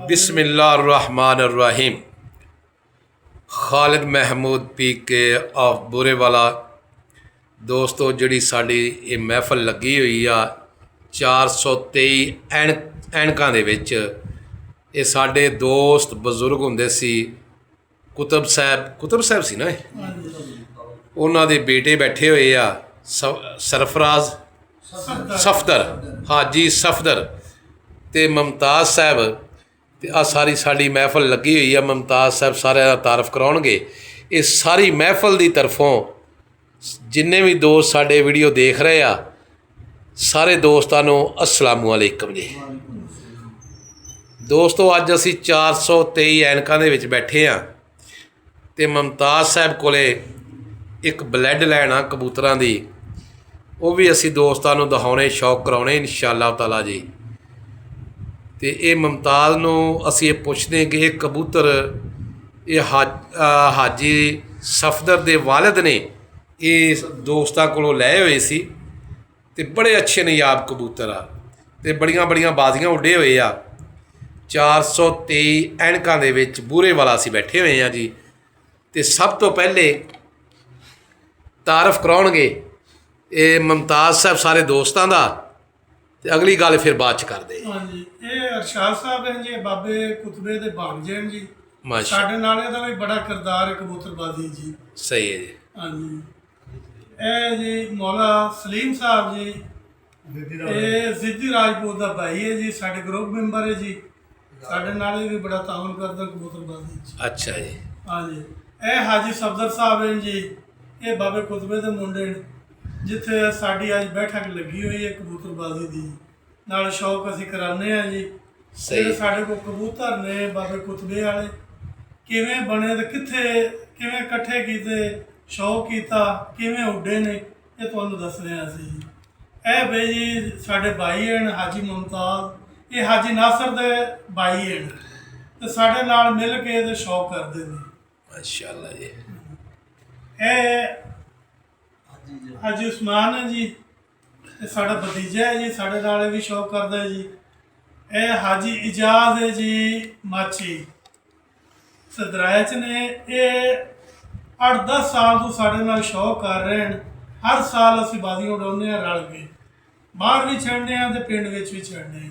बिस्मिल्लाहिर्रहमानिर्रहीम। खालिद महमूद पी के ऑफ बुरे वाला दोस्तों जिहड़ी साडी ये महफल लगी हुई आ 423 ਐਨਕਾਂ ਦੇ ਵਿੱਚ ਇਹ ਸਾਡੇ ਦੋਸਤ ਬਜ਼ੁਰਗ ਹੁੰਦੇ ਸੀ ਕੁਤਬ ਸਾਹਿਬ ਸੀ ਨਾ ਉਹਨਾਂ ਦੇ ਬੇਟੇ ਬੈਠੇ ਹੋਏ ਆ ਸਰਫਰਾਜ਼ ਸਫਦਰ ਹਾਜੀ ਸਫਦਰ ਤੇ ਮੁਮਤਾਜ਼ ਸਾਹਿਬ ਤੇ ਆ ਸਾਰੀ ਸਾਡੀ महफल लगी हुई है। मुमताज़ साहब सारे तारफ कराउणगे। ये सारी महफल की तरफों जिन्ने भी दोस्त साडे वीडियो देख रहे आ सारे दोस्तों नूं अस्सलामु अलैकुम जी। दोस्तों अज असी 423 ਐਨਕਾਂ ਦੇ ਵਿੱਚ बैठे हाँ तो मुमताज़ साहब कोले एक ब्लैड लैन आ कबूतरां दी वो भी असी दोस्तों नूं दिखाउने शौक कराउने इंशाअल्लाह ताला जी। तो ये मुमताज़ नूं असी ये पुछदे कि ये कबूतर ये हाजी सफदर दे वालिद ने ये दोस्तों कोलों लए हुए सी ते बड़े अच्छे नयाब कबूतर आ ते बड़ियां बड़ियां बाजियां उड्डे हुए आ। 423 ਐਨਕਾਂ ਦੇ ਵਿੱਚ ਬੂਰੇ वाला असी बैठे हुए हैं जी। तो सब तो पहले तारफ कराउणगे ये मुमताज़ साहब सारे दोस्तों का ਤੇ अगली गल फिर बाद च करदे। हाँ जी ये अरशाद साहब हैं जी बाबे कुतबे दे भांजे हैं जी। साडे नाल इहदा भी बड़ा किरदार है कबूतरबाजी जी। सही है जी। हाँ जी ए जी मौला सलीम साहब जी ये जिद्दी राजपूत दा भाई है जी। साडे ग्रुप मैंबर है जी। साडे नाल भी बड़ा ताउन करदा कबूतरबाजी जी। अच्छा जी। हाँ जी ए हाजी सफदर साहब हैं जी ये बाबे कुतबे दे मुंडे ने जिथे साड़ी अज बैठक लगी हुई है कबूतरबाजी की नाल शौक असी कराने जी। ਜਿਹੜੇ ਸਾਡੇ को कबूतर ने बाबे कुतबे वाले किवें बने तो कित्थे किवें इकट्ठे कीते शौक किया किवें उड्डे ने ये तुहानूं दस रहे असी। ए बई जी साडे भाई हैं हाजी मुमताज़ ये हाजी नासर दे भाई हैं तो साडे नाल मिल के ते शौक करते हैं माशाअल्लाह जी। ए हाजी उस्मान है जी साड़ा भतीजा है जी साढ़े नाल भी शौक करता है जी। ए हाजी इजाज है जी माची सदराए ने ये 8-10 साल तो साढ़े नाल शौक कर रहे हैं। हर साल असी बाजियां उड़ाने रल के बाहर भी छड़ने तो पिंड विच भी छड़ने।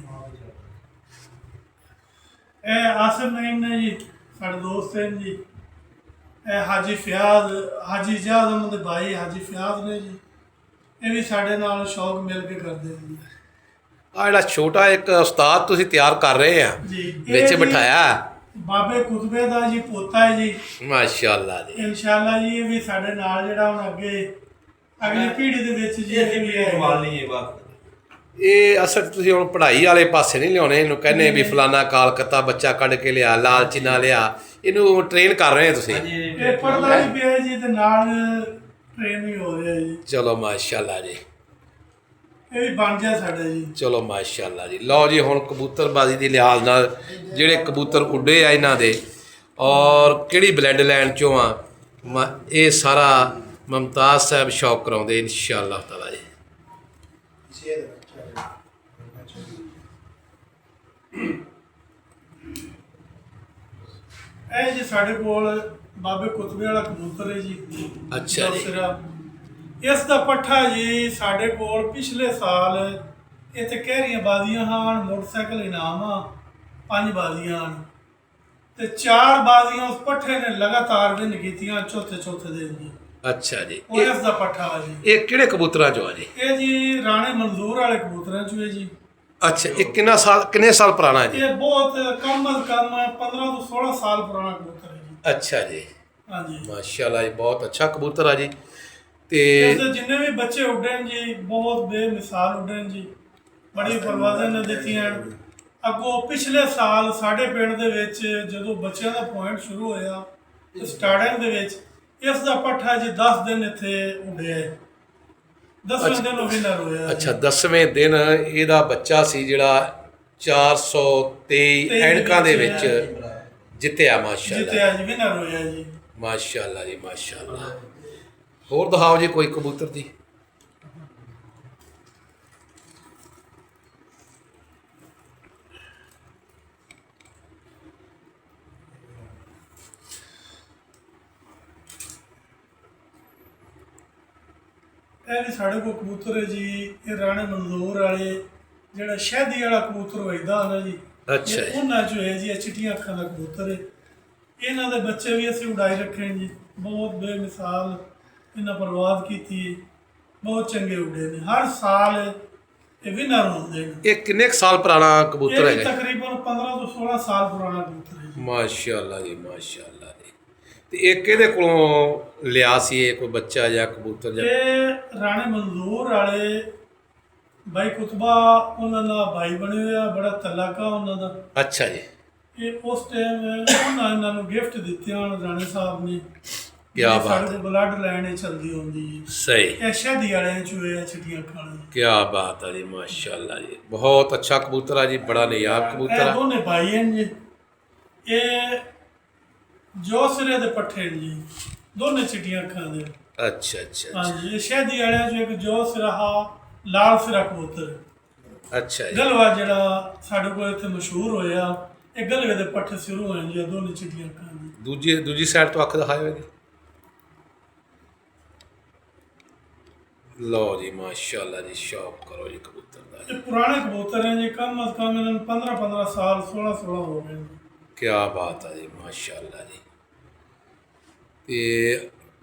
ए आसिफ नईम ने जी साढ़े दोस्त हैं जी। हाजी फयाज हाजी इजाज अहमद दे भाई हाजी फयाज ने जी ये भी साढ़े नाल शौक मिल के करते हैं। आ जिहड़ा छोटा एक उस्ताद तुसीं तैयार कर रहे हैं जी विच बिठाया बाबे कुतबे दा जी पोता है जी माशाअल्लाह जी। इंशाअल्लाह जी ये भी साढ़े नाल जिहड़ा हुण अगे अगली पीढ़ी दे विच जी ये भी संभालनी है बात। ये असल तुसीं हुण पढ़ाई वाले पासे नहीं लियाने इहनूं कहने भी फलाना कालकत्ता बच्चा कढ के लिया लालची ना लिया इहनूं ट्रेन कर रहे हैं तुसीं। ये पढ़दा भी पिया जी ते नाल ट्रेन भी हो रहा है जी। चलो माशाअल्लाह जी ये भी बन जा साडा जी। चलो माशाअल्लाह जी। लो जी हुण कबूतरबाजी के लिहाज नाल जिहड़े कबूतर उड्डे आ इन्हां दे और किहड़ी ब्लैड लैन चों आ ये सारा मुमताज़ साहब शौक कराउंदे इंशाअल्लाह ताला जी। ਇਹ ਜੀ ਸਾਡੇ ਕੋਲ ਬਾਬੇ ਕੁਤਬੇ ਵਾਲਾ ਕਬੂਤਰ ਹੈ ਜੀ। ਅੱਛਾ ਜੀ। ਇਸ ਦਾ ਪੱਠਾ ਜੀ ਸਾਡੇ ਕੋਲ ਪਿਛਲੇ ਸਾਲ ਇੱਥੇ ਕਹਿਰੀਆਂ ਬਾਜ਼ੀਆਂ ਹਨ ਮੋਟਰਸਾਈਕਲ ਇਨਾਮ ਆ 5 ਬਾਜ਼ੀਆਂ ਹਨ ਤੇ 4 ਬਾਜ਼ੀਆਂ ਉਸ ਪੱਠੇ ਨੇ ਲਗਾਤਾਰ ਵਿਨ ਕੀਤੀਆਂ ਚੌਥੇ ਦਿਨ ਜੀ। अच्छा जी। ਉਹ ਇਸ ਦਾ ਪੱਠਾ ਆ ਜੀ। ਇਹ ਕਿਹੜੇ ਕਬੂਤਰਾਂ ਚੋਂ ਆ ਜੀ? ਇਹ ਜੀ ਰਾਣੇ ਮਨਜ਼ੂਰ ਵਾਲੇ ਕਬੂਤਰਾਂ ਚੋਂ ਹੈ ਜੀ। अच्छा ये कितने साल पुराना है जी? ये बहुत कम अज कम 15 तो 16 साल पुराना कबूतर है जी। अच्छा जी। हाँ जी माशाल्लाह जी बहुत अच्छा कबूतर है जी। ते जिन्ने भी बच्चे उड्डे हैं जी बहुत बेमिसाल उड्डे हैं जी। बड़ी परवाज़ें ने दी हैं अगों पिछले साल साढ़े पिंड दे विच जदों बच्चों का पॉइंट शुरू होया स्टार्टिंग दे विच इस दा पट्ठा जी 10 दिन इत्थे उड्डिया 10वें दिन विनर होया। अच्छा 10वें दिन ਇਹਦਾ ਬੱਚਾ ਸੀ ਜਿਹੜਾ 423 ਐਨਕਾਂ ਦੇ ਵਿੱਚ ਜਿੱਤਿਆ ਮਾਸ਼ਾਅੱਲਾ। ਜਿੱਤਿਆ ਜੀ ਵਿਨਰ ਹੋਇਆ ਜੀ ਮਾਸ਼ਾਅੱਲਾ ਜੀ ਮਾਸ਼ਾਅੱਲਾ। ਹੋਰ ਦਿਖਾਓ ਜੀ ਕੋਈ ਕਬੂਤਰ ਦੀ। ਇਹ ਵੀ ਸਾਡੇ ਕੋਲ ਕਬੂਤਰ ਹੈ ਜੀ। ਇਹ ਰਾਣੇ ਮਨਜ਼ੂਰ ਵਾਲੇ ਜਿਹੜਾ ਸ਼ਹਿਦੀ ਵਾਲਾ ਕਬੂਤਰ ਵਜਦਾ ਨਾ ਜੀ, ਅੱਛਾ ਜੀ। ਉਹਨਾਂ ਚੋਂ ਹੈ ਜੀ। ਇਹ ਚਿੱਟੀਆਂ ਅੱਖਾਂ ਦਾ ਕਬੂਤਰ ਹੈ। ਇਹਨਾਂ ਦੇ ਬੱਚੇ ਵੀ ਅਸੀਂ ਉਡਾਈ ਰੱਖੇ ਜੀ। ਬਹੁਤ ਬੇਮਿਸਾਲ ਇਹਨਾਂ ਪਰਵਾਜ਼ ਕੀਤੀ ਹੈ। ਬਹੁਤ ਚੰਗੇ ਉੱਡੇ ਨੇ। ਹਰ ਸਾਲ ਇਹ ਵਿਨਰ ਹੁੰਦੇ ਨੇ। ਇਹ ਕਿੰਨੇ ਕੁ ਸਾਲ ਪੁਰਾਣਾ ਕਬੂਤਰ ਇਹ ਵੀ ਹੈਗਾ? ਤਕਰੀਬਨ 15 ਤੋਂ 16 ਸਾਲ ਪੁਰਾਣਾ ਕਬੂਤਰ ਹੈ ਜੀ। ਮਾਸ਼ਾਅੱਲਾ ਜੀ, ਮਾਸ਼ਾਅੱਲਾ ਜੀ। ਤੇ ਇਹ ਕਿਹਦੇ ਕੋਲੋਂ ਲਿਆ ਸੀ ਇਹ, ਕੋਈ ਬੱਚਾ ਜਾਂ ਕਬੂਤਰ ਜਾਂ? ਇਹ ਰਾਣੇ ਮਨਜ਼ੂਰ ਵਾਲੇ ਬਾਈ ਕੁਤਬਾ ਉਹਨਾਂ ਦਾ ਭਾਈ ਬਣੇ ਹੋਇਆ, ਬੜਾ ਤਲਾਕਾ ਉਹਨਾਂ ਦਾ। ਅੱਛਾ ਜੀ। ਇਹ ਉਸ ਟਾਈਮ ਉਹਨਾਂ ਇਹਨਾਂ ਨੂੰ ਗਿਫਟ ਦਿੱਤੇ ਹਨ ਰਾਣੇ ਸਾਹਿਬ ਨੇ। ਕਿਆ ਬਾਤ ਸਾਡੇ ਕੋਲ ਬਲੱਡ ਲਾਈਨ ਚੱਲਦੀ ਹੁੰਦੀ ਹੈ। ਸਹੀ। ਇਹ ਸ਼ਾਦੀ ਵਾਲਿਆਂ ਚ ਹੋਇਆ ਚਿੱਟੀਆਂ ਅੱਖਾਂ ਵਾਲੇ। ਕਿਆ ਬਾਤ ਹੈ ਜੀ, ਮਾਸ਼ਾਅੱਲਾ ਜੀ। ਬਹੁਤ ਅੱਛਾ ਕਬੂਤਰ ਆ ਜੀ, ਬੜਾ ਨਿਯਾਬ ਕਬੂਤਰ ਇਹ ਆ। ਦੋਨੇ ਭਾਈ ਹਨ ਜੀ। ਇਹ ਜੋ ਸਿਰੇ ਦੇ ਪੱਠੇ ਨੇ ਜੀ, ਦੋਨੇ ਚਿੱਟੀਆਂ ਅੱਖਾਂ ਦੇ। ਅੱਛਾ ਅੱਛਾ ਹਾਂਜੀ। ਇਹ ਸ਼ਾਦੀ ਵਾਲਿਆਂ ਚ ਇੱਕ ਜੋ ਸਿਰਾ ਲਾਲ ਸਿਰਾ ਕਬੂਤਰ। ਅੱਛਾ ਜੀ। ਗਲਵਾ ਜਿਹੜਾ ਸਾਡੇ ਕੋਲ ਇੱਥੇ ਮਸ਼ਹੂਰ ਹੋਇਆ, ਇਹ ਗਲਵੇ ਦੇ ਪੱਠੇ ਸ਼ੁਰੂ ਹੋਏ ਜੀ। ਦੋਨੇ ਚਿੱਟੀਆਂ ਅੱਖਾਂ ਦੀ। ਦੂਜੀ ਸਾਈਡ ਤੋਂ ਅੱਖ ਦਿਖਾਇਓ ਇਹਦੀ। ਲਓ ਜੀ, ਮਾਸ਼ਾਅੱਲਾ ਜੀ। ਸ਼ੌਕ ਕਰੋ ਜੀ ਕਬੂਤਰ ਦਾ। ਇਹ ਪੁਰਾਣੇ ਕਬੂਤਰ ਹੈ ਜੀ। ਕਮ ਅਜ਼ ਕਮ ਇਹਨਾਂ ਨੂੰ 15 ਸਾਲ 16 ਹੋ ਗਏ ਜੀ। ਕਿਆ ਬਾਤ ਹੈ ਜੀ, ਮਾਸ਼ਾਅੱਲਾ ਜੀ। ਤੇ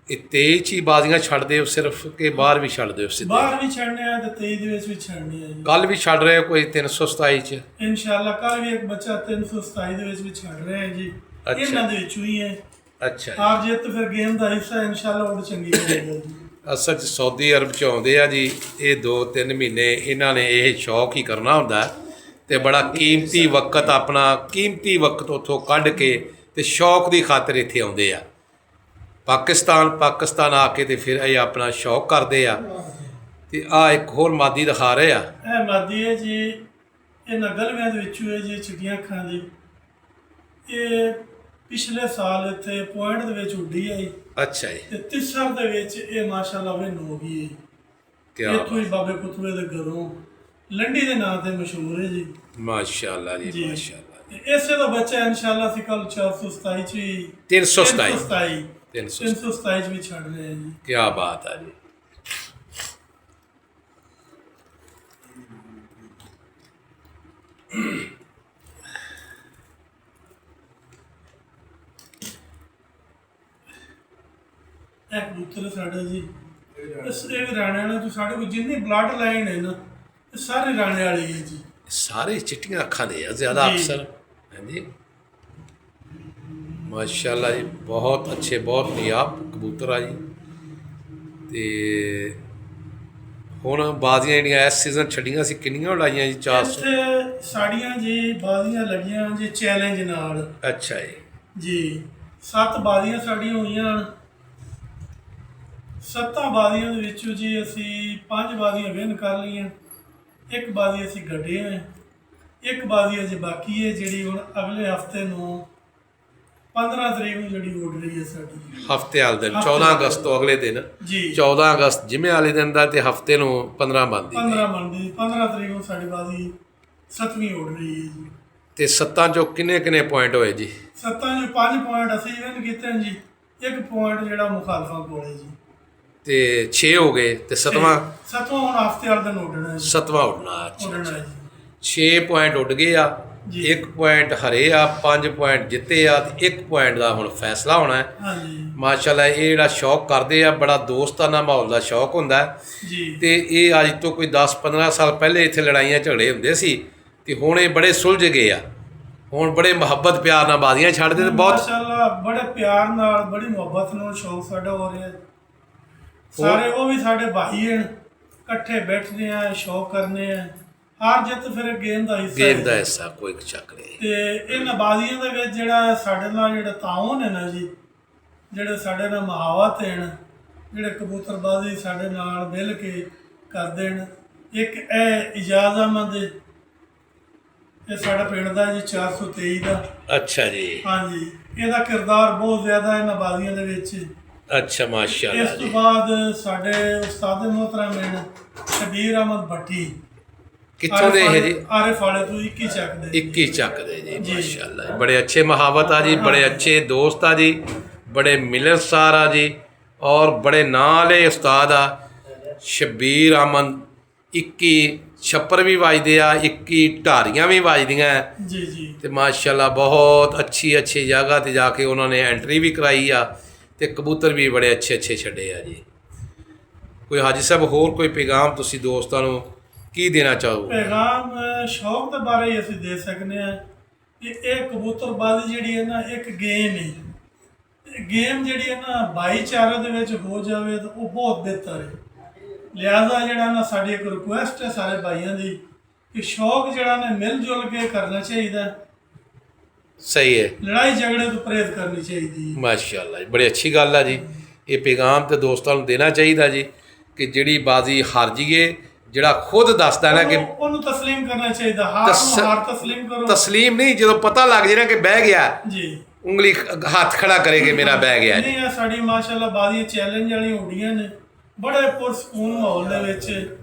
ਇਹ 23 ਚ ਹੀ ਬਾਜ਼ੀਆਂ ਛੱਡਦੇ ਹੋ ਸਿਰਫ, ਕਿ ਬਾਹਰ ਵੀ ਛੱਡਦੇ ਹੋ ਸਿੱਧੇ? ਬਾਹਰ ਵੀ ਛੱਡਨੇ ਆ ਤੇ 23 ਦੇ ਵਿੱਚ ਵੀ ਛੱਡਨੇ ਆ ਜੀ। ਕੱਲ ਵੀ ਛੱਡ ਰਹੇ ਹੋ ਕੋਈ 327 ਚ? ਇਨਸ਼ਾਅੱਲਾ ਕੱਲ ਵੀ ਇੱਕ ਬੱਚਾ 327 ਦੇ ਵਿੱਚ ਵੀ ਛੱਡ ਰਹੇ ਆ ਜੀ। ਇਹਨਾਂ ਦੇ ਵਿੱਚੋਂ ਹੀ ਹੈ। ਅੱਛਾ ਜੀ। ਹਾਰ ਜਿੱਤ ਫਿਰ ਗੇਮ ਦਾ ਹਿੱਸਾ। ਇਨਸ਼ਾਅੱਲਾ ਉਹ ਚੰਗੀ ਹੋਵੇਗੀ ਜੀ। ਅਸਲ 'ਚ ਸਾਊਦੀ ਅਰਬ 'ਚ ਆਉਂਦੇ ਆ ਜੀ। ਇਹ 2-3 ਮਹੀਨੇ ਇਹਨਾਂ ਨੇ ਇਹ ਸ਼ੌਕ ਹੀ ਕਰਨਾ ਹੁੰਦਾ ਤੇ ਬੜਾ ਕੀਮਤੀ ਵਕਤ, ਆਪਣਾ ਕੀਮਤੀ ਵਕਤ ਉੱਥੋਂ ਕੱਢ ਕੇ ਤੇ ਸ਼ੌਕ ਦੀ ਖਾਤਰ ਇੱਥੇ ਆਉਂਦੇ ਆ। ਪਾਕਿਸਤਾਨ ਆ ਕੇ ਤੇ ਫਿਰ ਇਹ ਆਪਣਾ ਸ਼ੌਕ ਕਰਦੇ ਆ। ਤੇ ਆ ਇੱਕ ਹੋਰ ਮਾਦੀ ਦਿਖਾ ਰਹੇ ਆ। ਇਹ ਮਾਦੀ ਹੈ ਜੀ। ਇਹਨਾਂ ਗਲਵਿਆਂ ਦੇ ਵਿੱਚੋਂ ਹੈ ਜੀ, ਚਿੱਟੀਆਂ ਅੱਖਾਂ ਦੀ। ਇਹ ਪਿਛਲੇ ਸਾਲ ਇੱਥੇ ਪੁਆਇੰਟ ਦੇ ਵਿੱਚ ਉੱਡੀ ਹੈ। ਅੱਛਾ ਜੀ। ਤੇ ਤਿਸਰ ਦੇ ਵਿੱਚ ਇਹ ਮਾਸ਼ਾਅੱਲਾ ਵਿਨ ਹੋ ਗਈ ਹੈ। ਕਿਆ ਇੱਥੋਂ ਹੀ ਬਾਬੇ ਕੁਤਬੇ ਦੇ ਘਰੋਂ ਲੰਡੀ ਦੇ ਨਾਂ ਤੇ ਮਸ਼ਹੂਰ ਹੈ ਜੀ। ਮਾਸ਼ਾਅੱਲਾ ਜੀ, ਮਾਸ਼ਾਅੱਲਾ। ਤੇ ਇਸੇ ਦਾ ਬੱਚਾ ਇਨਸ਼ਾਅੱਲਾ ਅਸੀਂ ਕੱਲ 427 ਚ ਵੀ 327 327 ਚ ਵੀ ਛੱਡ ਰਹੇ ਹਾਂ ਜੀ। ਕਿਆ ਬਾਤ ਹੈ ਜੀ। ਇਹ ਕਬੂਤਰ ਸਾਡੇ ਜੀ। ਇਹ ਵੀ ਰਾਣੇ ਵਾਲੇ ਤੋਂ ਸਾਡੇ ਕੋਲ ਜਿੰਨੀ ਬਲੱਡ ਲਾਈਨ ਹੈ ਨਾ, ਇਹ ਸਾਰੇ ਰਾਣੇ ਵਾਲੇ ਹੀ ਜੀ। ਸਾਰੇ ਚਿੱਟੀਆਂ ਅੱਖਾਂ ਦੇ ਆ ਜ਼ਿਆਦਾ ਜੀ। ਅਕਸਰ। ਹਾਂਜੀ, ਮਾਸ਼ਾਅੱਲਾ ਜੀ। ਬਹੁਤ ਅੱਛੇ, ਬਹੁਤ ਨਿਯਾਬ ਕਬੂਤਰ ਆ ਜੀ। ਤੇ ਹੁਣ ਬਾਜ਼ੀਆਂ ਜਿਹੜੀਆਂ ਇਸ ਸੀਜ਼ਨ ਛੱਡੀਆਂ ਸੀ, ਕਿੰਨੀਆਂ ਉਡਾਈਆਂ ਜੀ? 400। ਇੱਥੇ ਸਾੜੀਆਂ ਜੀ ਬਾਜ਼ੀਆਂ ਲੱਗੀਆਂ ਜੀ ਚੈਲੰਜ ਨਾਲ। ਅੱਛਾ ਜੀ। ਜੀ 7 ਬਾਜ਼ੀਆਂ ਸਾਡੀਆਂ ਹੋਈਆਂ ਹਨ। 7 ਬਾਜ਼ੀਆਂ ਦੇ ਵਿੱਚੋਂ ਜੀ ਅਸੀਂ 5 ਬਾਜ਼ੀਆਂ ਵਿਨ ਕਰ ਲਈਆਂ। ਇੱਕ ਬਾਜ਼ੀ ਅਸੀਂ ਗੱਡੇ ਹਾਂ। ਇੱਕ ਬਾਜ਼ੀ ਅਜੇ ਬਾਕੀ ਹੈ, ਜਿਹੜੀ ਹੁਣ ਅਗਲੇ ਹਫਤੇ ਨੂੰ 15 ਤਰੀਕ ਨੂੰ ਜਿਹੜੀ ਉੱਡ ਰਹੀ ਹੈ ਸਾਡੀ। ਹਫਤੇ ਵਾਲੇ ਦਿਨ 14 ਅਗਸਤ ਤੋਂ ਅਗਲੇ ਦਿਨ ਜੀ 14 ਅਗਸਤ ਜਿਵੇਂ ਵਾਲੇ ਦਿਨ ਦਾ, ਤੇ ਹਫਤੇ ਨੂੰ 15 ਬਣਦੀ 15 ਬਣਦੀ। 15 ਤਰੀਕ ਨੂੰ ਸਾਡੀ ਬਾਜ਼ੀ 7ਵੀਂ ਉੱਡ ਰਹੀ ਹੈ ਜੀ। ਤੇ 7 ਚੋਂ ਕਿੰਨੇ ਪੁਆਇੰਟ ਹੋਏ ਜੀ? 7 ਚੋਂ 5 ਪੁਆਇੰਟ ਅਸੀਂ ਵਿਨ ਕੀਤੇ ਨੇ ਜੀ। ਇੱਕ ਪੁਆਇੰਟ ਜਿਹੜਾ ਮੁਖਾਲਫਾਂ ਕੋਲ ਹੈ ਜੀ। ਤੇ 6 ਹੋ ਗਏ ਤੇ 7ਵਾਂ ਹੁਣ ਹਫਤੇ ਵਾਲੇ ਦਿਨ ਉੱਡਣਾ ਹੈ ਜੀ। 7ਵਾਂ ਉੱਡਣਾ। ਅੱਛਾ, ਉੱਡਣਾ ਹੈ ਜੀ। 6 ਪੁਆਇੰਟ ਉੱਡ ਗਏ ਆ। ਜੀ। 1 ਪੁਆਇੰਟ ਹਰੇ ਆ, 5 ਪੁਆਇੰਟ ਜਿੱਤੇ ਆ, ਤੇ 1 ਪੁਆਇੰਟ ਦਾ ਹੁਣ ਫੈਸਲਾ ਹੋਣਾ ਹੈ। ਹਾਂਜੀ ਮਾਸ਼ਾਅੱਲਾ। ਇਹ ਜਿਹੜਾ ਸ਼ੌਕ ਕਰਦੇ ਆ, ਬੜਾ ਦੋਸਤਾਨਾ ਮਾਹੌਲ ਦਾ ਸ਼ੌਕ ਹੁੰਦਾ ਹੈ। ਜੀ। ਤੇ ਇਹ ਅੱਜ ਤੋਂ ਕੋਈ 10-15 ਸਾਲ ਪਹਿਲੇ ਇੱਥੇ ਲੜਾਈਆਂ ਝਗੜੇ ਹੁੰਦੇ ਸੀ, ਤੇ ਹੁਣ ਇਹ ਬੜੇ ਸੁਲਝ ਗਏ ਆ। ਹੁਣ ਬੜੇ ਮੁਹੱਬਤ ਪਿਆਰ ਨਾਲ ਬਾਜ਼ੀਆਂ ਛੱਡਦੇ ਤੇ ਬਹੁਤ। ਮਾਸ਼ਾਅੱਲਾ ਬੜੇ ਪਿਆਰ ਨਾਲ, ਬੜੀ ਮੁਹੱਬਤ ਨਾਲ ਸ਼ੌਕ ਸਾਡਾ ਹੋ ਰਿਹਾ। ਸਾਰੇ ਉਹ ਵੀ ਸਾਡੇ ਭਾਈ ਹਨ। ਇਕੱਠੇ ਬੈਠਦੇ ਆ, ਸ਼ੌਕ ਕਰਨੇ ਆ। ਹਾਰ ਜਿੱਤ ਫਿਰ ਗੇਮ ਦਾ ਹਿੱਸਾ ਗੇਮ ਦਾ ਹਿੱਸਾ, ਕੋਈ ਚੱਕ ਨਹੀਂ। ਤੇ ਇਹਨਾਂ ਬਾਜ਼ੀਆਂ ਦੇ ਵਿੱਚ ਜਿਹੜਾ ਸਾਡੇ ਨਾਲ ਜਿਹੜਾ ਤਾਉਨ ਹੈ ਨਾ ਜੀ, ਜਿਹੜੇ ਸਾਡੇ ਨਾਲ ਮੁਹਾਵਤ ਹਨ, ਜਿਹੜੇ ਕਬੂਤਰਬਾਜ਼ੀ ਸਾਡੇ ਨਾਲ ਮਿਲ ਕੇ ਕਰਦੇ ਨੇ। ਇੱਕ ਇਹ ਇਜਾਜ਼ ਅਹਿਮਦ, ਇਹ ਸਾਡਾ ਪਿੰਡ ਦਾ ਜੀ 423 ਦਾ। ਅੱਛਾ ਜੀ। ਹਾਂਜੀ। ਇਹਦਾ ਕਿਰਦਾਰ ਬਹੁਤ ਜ਼ਿਆਦਾ ਇਹਨਾਂ ਬਾਜ਼ੀਆਂ ਦੇ ਵਿੱਚ। ਅੱਛਾ, ਮਾਸ਼ਾਅੱਲਾ ਇਸ ਤੋਂ ਜੀ। ਬਾਅਦ ਸਾਡੇ ਉਸਤਾਦ ਮੁਹਤਰਮ ਹਨ ਸ਼ਬੀਰ ਅਹਿਮਦ ਭੱਟੀ। ਕਿੱਥੋਂ ਦੇ ਇਹ ਜੀ? ਆਰਿਫ ਵਾਲੇ ਤੋਂ 21 ਚੱਕ ਦੇ। 21 ਚੱਕ ਦੇ ਜੀ। ਮਾਸ਼ਾਅੱਲਾ। ਬੜੇ ਅੱਛੇ ਮੁਹਾਵਤ ਆ ਜੀ, ਬੜੇ ਅੱਛੇ ਦੋਸਤ ਆ ਜੀ, ਬੜੇ ਮਿਲਨਸਾਰ ਆ ਜੀ, ਔਰ ਬੜੇ ਨਾਂ ਵਾਲੇ ਉਸਤਾਦ ਆ। ਸ਼ਬੀਰ ਅਮਨ 21 ਛੱਪਰ ਵੀ ਵੱਜਦੇ ਆ, 21 ਢਾਰੀਆਂ ਵੀ ਵੱਜਦੀਆਂ ਜੀ ਜੀ। ਤੇ ਮਾਸ਼ਾਅੱਲਾ ਬਹੁਤ ਅੱਛੀ ਜਗ੍ਹਾ ਤੇ ਜਾ ਕੇ ਉਹਨਾਂ ਨੇ ਐਂਟਰੀ ਵੀ ਕਰਾਈ ਆ ਤੇ ਕਬੂਤਰ ਵੀ ਬੜੇ ਅੱਛੇ ਛੱਡੇ ਆ ਜੀ। ਕੋਈ ਹਾਜੀ ਸਾਹਿਬ ਹੋਰ ਕੋਈ ਪੈਗਾਮ ਤੁਸੀਂ ਦੋਸਤਾਂ ਨੂੰ ਕੀ ਦੇਣਾ ਚਾਹੋ? ਪੈਗਾਮ ਸ਼ੌਕ ਦੇ ਬਾਰੇ ਹੀ ਅਸੀਂ ਦੇ ਸਕਦੇ ਹਾਂ ਕਿ ਇਹ ਕਬੂਤਰਬਾਜ਼ੀ ਜਿਹੜੀ ਹੈ ਨਾ ਇੱਕ ਗੇਮ ਹੈ। ਗੇਮ ਜਿਹੜੀ ਹੈ ਨਾ ਭਾਈਚਾਰੇ ਦੇ ਵਿੱਚ ਹੋ ਜਾਵੇ ਤਾਂ ਉਹ ਬਹੁਤ ਬਿਹਤਰ ਹੈ। ਲਿਹਾਜ਼ਾ ਜਿਹੜਾ ਨਾ ਸਾਡੀ ਇੱਕ ਰਿਕੁਐਸਟ ਹੈ ਸਾਰੇ ਭਾਈਆਂ ਦੀ ਕਿ ਸ਼ੌਕ ਜਿਹੜਾ ਨਾ ਮਿਲ ਜੁਲ ਕੇ ਕਰਨਾ ਚਾਹੀਦਾ, ਸਹੀ ਹੈ, ਲੜਾਈ ਝਗੜੇ ਤੋਂ ਪਰਹੇਜ਼ ਕਰਨੀ ਚਾਹੀਦੀ ਹੈ। ਮਾਸ਼ਾਅੱਲਾ ਜੀ, ਬੜੀ ਅੱਛੀ ਗੱਲ ਆ ਜੀ। ਇਹ ਪੈਗਾਮ ਤੇ ਦੋਸਤਾਂ ਨੂੰ ਦੇਣਾ ਚਾਹੀਦਾ ਜੀ ਕਿ ਜਿਹੜੀ ਬਾਜ਼ੀ ਹਾਰ ਜੀਏ, ਜਿਹੜਾ ਖੁਦ ਦੱਸਦਾ ਨਾ ਕਿ ਉਹਨੂੰ ਤਸਲੀਮ ਕਰਨਾ ਚਾਹੀਦਾ। ਹਾਰ ਨੂੰ ਹਾਰ ਤਸਲੀਮ ਕਰੋ। ਤਸਲੀਮ ਨਹੀਂ, ਜਦੋਂ ਪਤਾ ਲੱਗ ਜੇ ਨਾ ਕਿ ਬਹਿ ਗਿਆ ਜੀ, ਉਂਗਲੀ ਹੱਥ ਖੜਾ ਕਰੇ ਕਿ ਮੇਰਾ ਬਹਿ ਗਿਆ ਜੀ। ਨਹੀਂ ਇਹ ਸਾਡੀ ਮਾਸ਼ਾਅੱਲਾ ਬਾਜ਼ੀਆਂ ਚੈਲੰਜ ਵਾਲੀਆਂ ਹੁੰਦੀਆਂ ਨੇ ਬੜੇ ਪੁਰਸਕੂਨ ਮਾਹੌਲ ਦੇ ਵਿੱਚ।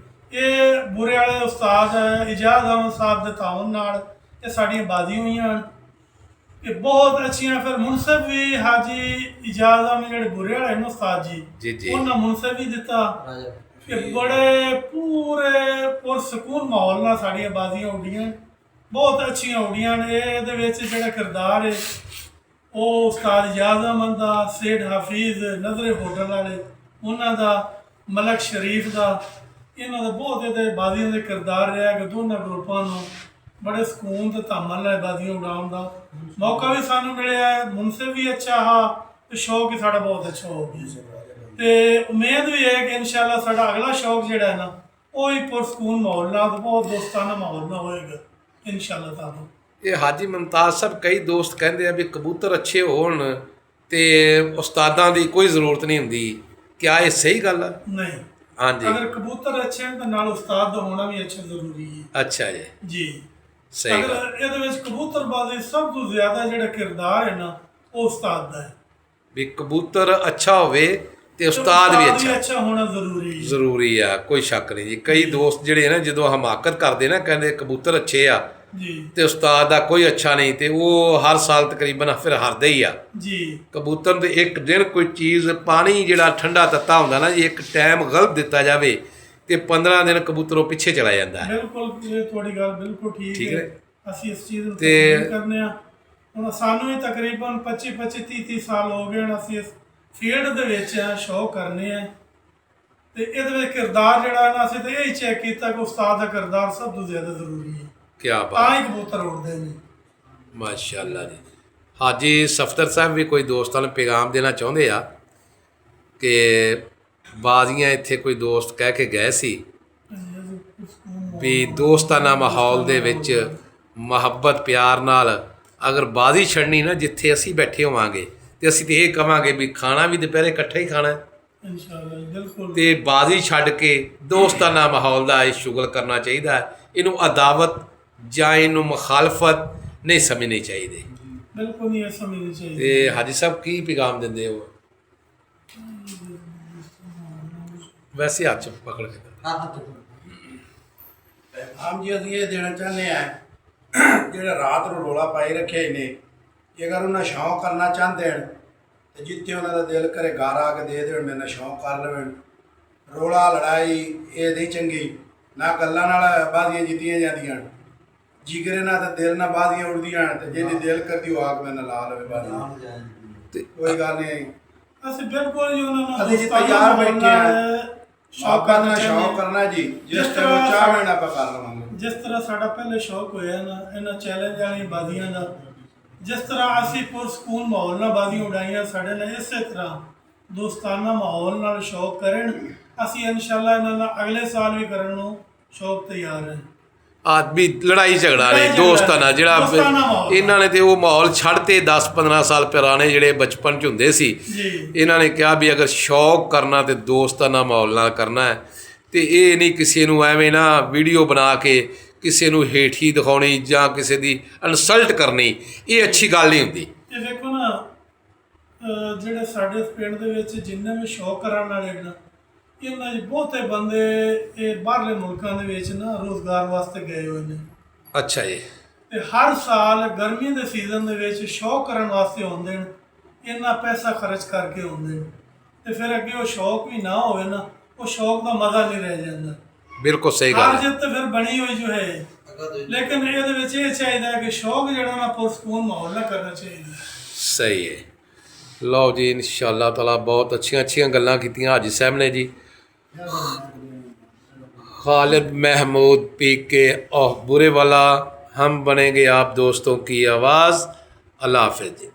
ਇਹ ਬੁਰੇ ਵਾਲੇ ਉਸਤਾਦ ਇਜਾਜ਼ ਅਹਿਮਦ ਸਾਹਿਬ ਦੇ ਤਾਉਨ ਨਾਲ ਇਹ ਸਾਡੀਆਂ ਬਾਜ਼ੀਆਂ ਹੋਈਆਂ ਹਨ। ਇਹ ਬਹੁਤ ਅੱਛੀਆਂ। ਫਿਰ ਮੁਨਸਬ ਵੀ ਹਾਜੀ ਇਜਾਜ਼ ਅਹਿਮਦ ਜਿਹੜੇ ਬੁਰੇ ਵਾਲੇ ਨੇ ਉਸਤਾਦ ਜੀ, ਉਹਨਾਂ ਮੁਨਸਬ ਵੀ ਦਿੱਤਾ ਕਿ ਬੜੇ ਪੂਰੇ ਪੁਰਸਕੂਨ ਮਾਹੌਲ ਨਾਲ ਸਾਡੀਆਂ ਬਾਜ਼ੀਆਂ ਹੁੰਦੀਆਂ, ਬਹੁਤ ਅੱਛੀਆਂ ਹੁੰਦੀਆਂ ਨੇ। ਇਹਦੇ ਵਿੱਚ ਜਿਹੜਾ ਕਿਰਦਾਰ ਹੈ ਉਹ ਉਸਤਾਦ ਇਜਾਜ਼ ਅਹਿਮਦ ਦਾ, ਸੇਠ ਹਾਫਿਜ਼ ਨਜ਼ਰੇ ਹੋਟਲ ਵਾਲੇ ਉਹਨਾਂ ਦਾ, ਮਲਕ ਸ਼ਰੀਫ ਦਾ, ਇਹਨਾਂ ਦਾ ਬਹੁਤ ਇਹਦੇ ਬਾਜ਼ੀਆਂ ਦੇ ਕਿਰਦਾਰ ਰਿਹਾ ਕਿ ਦੋਨਾਂ ਗਰੁੱਪਾਂ ਨੂੰ ਬੜੇ ਸਕੂਨ ਤੇ ਧੰਮਨ ਨਾਲ ਬਾਜ਼ੀਆਂ ਉਡਾਉਣ ਦਾ ਮੌਕਾ ਵੀ ਸਾਨੂੰ ਮਿਲਿਆ। ਮੁਨਸਿਫ ਵੀ ਅੱਛਾ ਹਾ ਤੇ ਸ਼ੌਕ ਵੀ ਸਾਡਾ ਬਹੁਤ ਅੱਛਾ ਹੋ ਗਿਆ ਤੇ ਉਮੀਦ ਵੀ ਹੈ ਕਿ ਇਨਸ਼ਾਅੱਲਾ ਸਾਡਾ ਅਗਲਾ ਸ਼ੌਕ ਜਿਹੜਾ ਹੈ ਨਾ ਉਹ ਹੀ ਪੁਰਸਕੂਨ ਮਾਹੌਲ ਨਾਲ ਤੇ ਬਹੁਤ ਦੋਸਤਾਨਾ ਮਾਹੌਲ ਨਾਲ ਹੋਏਗਾ ਇਨਸ਼ਾਅੱਲਾ ਤਾਲਾ। ਇਹ ਹਾਜੀ ਮੁਮਤਾਜ਼ ਸਾਹਿਬ ਕਈ ਦੋਸਤ ਕਹਿੰਦੇ ਆ ਵੀ ਕਬੂਤਰ ਅੱਛੇ ਹੋਣ ਤੇ ਉਸਤਾਦਾਂ ਦੀ ਕੋਈ ਜ਼ਰੂਰਤ ਨਹੀਂ ਹੁੰਦੀ, ਕਿਆ ਇਹ ਸਹੀ ਗੱਲ ਆ? ਨਹੀਂ, ਹਾਂਜੀ, ਅਗਰ ਕਬੂਤਰ ਅੱਛੇ ਹਨ ਤਾਂ ਨਾਲ ਉਸਤਾਦ ਦਾ ਹੋਣਾ ਵੀ ਅੱਛਾ ਜ਼ਰੂਰੀ ਹੈ। ਅੱਛਾ ਜੀ, ਜੀ, ਸਹੀ ਗੱਲ। ਅਗਰ ਇਹਦੇ ਵਿੱਚ ਕਬੂਤਰਬਾਜ਼ੀ ਸਭ ਤੋਂ ਜ਼ਿਆਦਾ ਜਿਹੜਾ ਕਿਰਦਾਰ ਹੈ ਨਾ ਉਹ ਉਸਤਾਦ ਦਾ ਹੈ। ਵੀ ਕਬੂਤਰ ਅੱਛਾ ਹੋਵੇ ਤੇ ਉਸਤਾਦ ਵੀ ਅੱਛਾ ਹੋਣਾ ਜ਼ਰੂਰੀ ਆ, ਕੋਈ ਸ਼ੱਕ ਨਹੀਂ ਜੀ। ਕਈ ਦੋਸਤ ਜਿਹੜੇ ਨਾ ਜਦੋਂ ਹਮਾਕਤ ਕਰਦੇ ਨਾ ਕਹਿੰਦੇ ਕਬੂਤਰ ਅੱਛੇ ਆ ਜੀ ਤੇ ਉਸਤਾਦ ਦਾ ਕੋਈ ਅੱਛਾ ਨਹੀਂ ਤੇ ਉਹ ਹਰ ਸਾਲ ਤਕਰੀਬਨ ਫਿਰ ਹਾਰਦੇ ਹੀ ਆ ਜੀ। ਕਬੂਤਰ ਦੇ ਇੱਕ ਦਿਨ ਕੋਈ ਚੀਜ਼ ਪਾਣੀ ਜਿਹੜਾ ਠੰਡਾ ਤੱਤਾ ਹੁੰਦਾ ਨਾ ਜੀ, ਇੱਕ ਟਾਈਮ ਗਲਤ ਦਿੱਤਾ ਜਾਵੇ ਤੇ 15 ਦਿਨ ਕਬੂਤਰ ਉਹ ਪਿੱਛੇ ਚਲਾ ਜਾਂਦਾ ਹੈ। ਬਿਲਕੁਲ ਤੁਹਾਡੀ ਗੱਲ ਬਿਲਕੁਲ ਠੀਕ ਹੈ। ਅਸੀਂ ਇਸ ਚੀਜ਼ ਨੂੰ ਤੇ ਕਰਨੇ ਆ। ਹੁਣ ਸਾਨੂੰ ਵੀ ਤਕਰੀਬਨ 25 30 ਸਾਲ ਹੋ ਗਏ ਹਨ ਅਸੀਂ ਇਸ ਫੀਲਡ ਦੇ ਵਿੱਚ ਸ਼ੌਕ ਕਰਨੇ ਆ ਤੇ ਇਹਦੇ ਵਿੱਚ ਕਿਰਦਾਰ ਜਿਹੜਾ ਨਾ ਅਸੀਂ ਤਾਂ ਇਹ ਚੈੱਕ ਕੀਤਾ ਕਿ ਉਸਤਾਦ ਦਾ ਕਿਰਦਾਰ ਸਭ ਤੋਂ ਜ਼ਿਆਦਾ ਜ਼ਰੂਰੀ ਹੈ। ਕਿਆ ਤਾਂ ਬਾਤ, ਹੀ ਕਬੂਤਰ ਉੜਦੇ ਨੇ। ਮਾਸ਼ਾਅੱਲਾ ਜੀ। ਹਾਜੀ ਸਫਦਰ ਸਾਹਿਬ ਵੀ ਕੋਈ ਦੋਸਤਾਂ ਨੂੰ ਪੈਗਾਮ ਦੇਣਾ ਚਾਹੁੰਦੇ ਆ ਕਿ ਬਾਜ਼ੀਆਂ ਇੱਥੇ ਕੋਈ ਦੋਸਤ ਕਹਿ ਕੇ ਗਏ ਸੀ ਵੀ ਦੋਸਤਾਨਾ ਮਾਹੌਲ ਦੇ ਵਿੱਚ ਮੁਹੱਬਤ ਪਿਆਰ ਨਾਲ ਅਗਰ ਬਾਜ਼ੀ ਛੱਡਣੀ ਨਾ ਜਿੱਥੇ ਅਸੀਂ ਬੈਠੇ ਹੋਵਾਂਗੇ ਤੇ ਅਸੀਂ ਤੇ ਇਹ ਕਵਾਂਗੇ ਵੀ ਖਾਣਾ ਵੀ ਦੁਪਹਿਰੇ ਇਕੱਠਾ ਹੀ ਖਾਣਾ ਇਨਸ਼ਾਅੱਲਾ ਬਿਲਕੁਲ, ਤੇ ਬਾਜ਼ੀ ਛੱਡ ਕੇ ਦੋਸਤਾਨਾ ਮਾਹੌਲ ਦਾ ਇਹ ਸ਼ੁਗਲ ਕਰਨਾ ਚਾਹੀਦਾ ਹੈ। ਇਹਨੂੰ ਅਦਾਵਤ ਜਾਂ ਇਹਨੂੰ ਮੁਖਾਲਫਤ ਨਹੀਂ ਸਮਝਣੀ ਚਾਹੀਦੀ, ਬਿਲਕੁਲ ਨਹੀਂ ਸਮਝਣੀ ਚਾਹੀਦੀ। ਤੇ ਹਾਜੀ ਸਾਹਿਬ ਕੀ ਪੈਗਾਮ ਦਿੰਦੇ ਹੋ? ਵੈਸੇ ਹੱਥ 'ਚ ਪਕੜ ਕੇ ਆਮ ਜੀ ਅਸੀਂ ਇਹ ਦੇਣਾ ਚਾਹੁੰਦੇ ਆ ਜਿਹੜਾ ਰਾਤ ਨੂੰ ਰੋਲਾ ਪਾਈ ਰੱਖਿਆ ਇਹਨੇ, ਜੇ ਅਗਰ ਉਹਨਾਂ ਸ਼ੌਂਕ ਕਰਨਾ ਚਾਹੁੰਦੇ ਹਨ ਤੇ ਜਿੱਥੇ ਉਹਨਾਂ ਦਾ ਦਿਲ ਕਰੇ ਘਰ ਆ ਕੇ ਦੇ ਦੇਣ, ਮੇਰੇ ਨਾਲ ਸ਼ੌਂਕ ਕਰ ਲਵਣ। ਰੋਲਾ ਲੜਾਈ ਇਹ ਨਹੀਂ ਚੰਗੀ, ਨਾ ਗੱਲਾਂ ਨਾਲ ਬਾਜ਼ੀਆਂ ਜਿੱਤੀਆਂ ਜਾਂਦੀਆਂ, ਜਿਗਰੇ ਨਾਲ ਤੇ ਦਿਲ ਨਾਲ ਬਾਜ਼ੀਆਂ ਉੜਦੀਆਂ ਤੇ ਜਿਹਦੀ ਦਿਲ ਕਰਦੀ ਉਹ ਆਗ ਮੇਰੇ ਨਾਲ ਲਾ ਲਵੇ ਬਾਜ਼ੀ, ਤੇ ਕੋਈ ਗੱਲ ਨਹੀਂ। ਅਸੀਂ ਬਿਲਕੁਲ ਜੀ ਉਹਨਾਂ ਨੂੰ ਅਸੀਂ ਜਿੱਥੇ ਯਾਰ ਬੈਠੇ ਆ ਸ਼ੌਕ ਕਰਨਾ ਜੀ, ਜਿਸ ਤਰ੍ਹਾਂ ਚਾਹਵੇ ਨਾ ਆਪਾਂ ਕਰ ਲਵਾਂਗੇ। ਜਿਸ ਤਰ੍ਹਾਂ ਸਾਡਾ ਪਹਿਲੇ ਸ਼ੌਕ ਹੋਇਆ ਨਾ ਇਹਨਾਂ ਚੈਲੰਜ ਵਾਲੀਆਂ ਬਾਜ਼ੀਆਂ ਦਾ, ਜਿਸ ਤਰ੍ਹਾਂ ਅਸੀਂ ਪੁਰਸਕੂਨ ਮਾਹੌਲ ਨਾਲ ਬਾਜ਼ੀਆਂ ਉਡਾਈਆਂ, ਸਾਡੇ ਨਾਲ ਇਸੇ ਤਰ੍ਹਾਂ ਦੋਸਤਾਨਾ ਮਾਹੌਲ ਨਾਲ ਸ਼ੌਕ ਕਰਨ। ਅਸੀਂ ਇਨਸ਼ਾਅੱਲਾ ਇਹਨਾਂ ਨਾਲ ਅਗਲੇ ਸਾਲ ਵੀ ਕਰਨ ਨੂੰ ਸ਼ੌਕ ਤਿਆਰ ਹੈ। ਆਦਮੀ ਲੜਾਈ ਝਗੜਾ ਨਹੀਂ ਦੋਸਤਾਂ ਨਾਲ, ਜਿਹੜਾ ਇਹਨਾਂ ਨੇ ਤੇ ਉਹ ਮਾਹੌਲ ਛੱਡਤੇ 10-15 ਸਾਲ ਪੁਰਾਣੇ ਜਿਹੜੇ ਬਚਪਨ 'ਚ ਹੁੰਦੇ ਸੀ। ਇਹਨਾਂ ਨੇ ਕਿਹਾ ਵੀ ਅਗਰ ਸ਼ੌਕ ਕਰਨਾ ਤੇ ਦੋਸਤਾਨਾ ਮਾਹੌਲ ਨਾਲ ਕਰਨਾ ਹੈ ਤੇ ਇਹ ਨਹੀਂ ਕਿਸੇ ਨੂੰ ਐਵੇਂ ਨਾ ਵੀਡੀਓ ਬਣਾ ਕੇ ਕਿਸੇ ਨੂੰ ਹੇਠੀ ਦਿਖਾਉਣੀ ਜਾਂ ਕਿਸੇ ਦੀ ਇਨਸਲਟ ਕਰਨੀ, ਇਹ ਅੱਛੀ ਗੱਲ ਨਹੀਂ ਹੁੰਦੀ। ਇਹ ਦੇਖੋ ਨਾ ਜਿਹੜੇ ਸਾਡੇ ਪਿੰਡ ਦੇ ਵਿੱਚ ਜਿੰਨੇ ਵੀ ਸ਼ੌਕ ਕਰਨ ਵਾਲੇ ਨਾ ਇਹਨਾਂ 'ਚ ਬਹੁਤੇ ਬੰਦੇ ਇਹ ਬਾਹਰਲੇ ਮੁਲਕਾਂ ਦੇ ਵਿੱਚ ਨਾ ਰੋਜ਼ਗਾਰ ਵਾਸਤੇ ਗਏ ਹੋਏ ਨੇ। ਅੱਛਾ ਜੀ। ਤੇ ਹਰ ਸਾਲ ਗਰਮੀ ਦੇ ਸੀਜ਼ਨ ਦੇ ਵਿੱਚ ਸ਼ੌਕ ਕਰਨ ਵਾਸਤੇ ਆਉਂਦੇ ਨੇ, ਇੰਨਾ ਪੈਸਾ ਖਰਚ ਕਰਕੇ ਆਉਂਦੇ ਨੇ ਤੇ ਫਿਰ ਅੱਗੇ ਉਹ ਸ਼ੌਕ ਵੀ ਨਾ ਹੋਵੇ ਨਾ ਉਹ ਸ਼ੌਕ ਦਾ ਮਜ਼ਾ ਨਹੀਂ ਰਹਿ ਜਾਂਦਾ। ਬਿਲਕੁਲ ਸਹੀ ਹਾਰ ਗੱਲ ਹੈ। ਜਿੱਤ ਫਿਰ ਬਣੀ ਹੋਈ ਜੋ ਹੈ, ਲੇਕਿਨ ਇਹਦੇ ਵਿੱਚ ਇਹ ਚਾਹੀਦਾ ਕਿ ਸ਼ੌਕ ਜਿਹੜਾ ਨਾ ਪੁਰਸਕੂਨ ਮਾਹੌਲ ਨਾਲ ਕਰਨਾ ਚਾਹੀਦਾ। ਸਹੀ ਹੈ। ਲਓ ਜੀ, ਇਨਸ਼ਾਅੱਲਾ ਤਾਲਾ ਬਹੁਤ ਅੱਛੀਆਂ ਗੱਲਾਂ ਕੀਤੀਆਂ ਹਾਜੀ ਸਾਹਿਬ ਨੇ ਜੀ। खालिद महमूद PK ओह बुरे वाला, हम बनेंगे आप दोस्तों की आवाज़। अल्लाह हाफ़िज़ जी।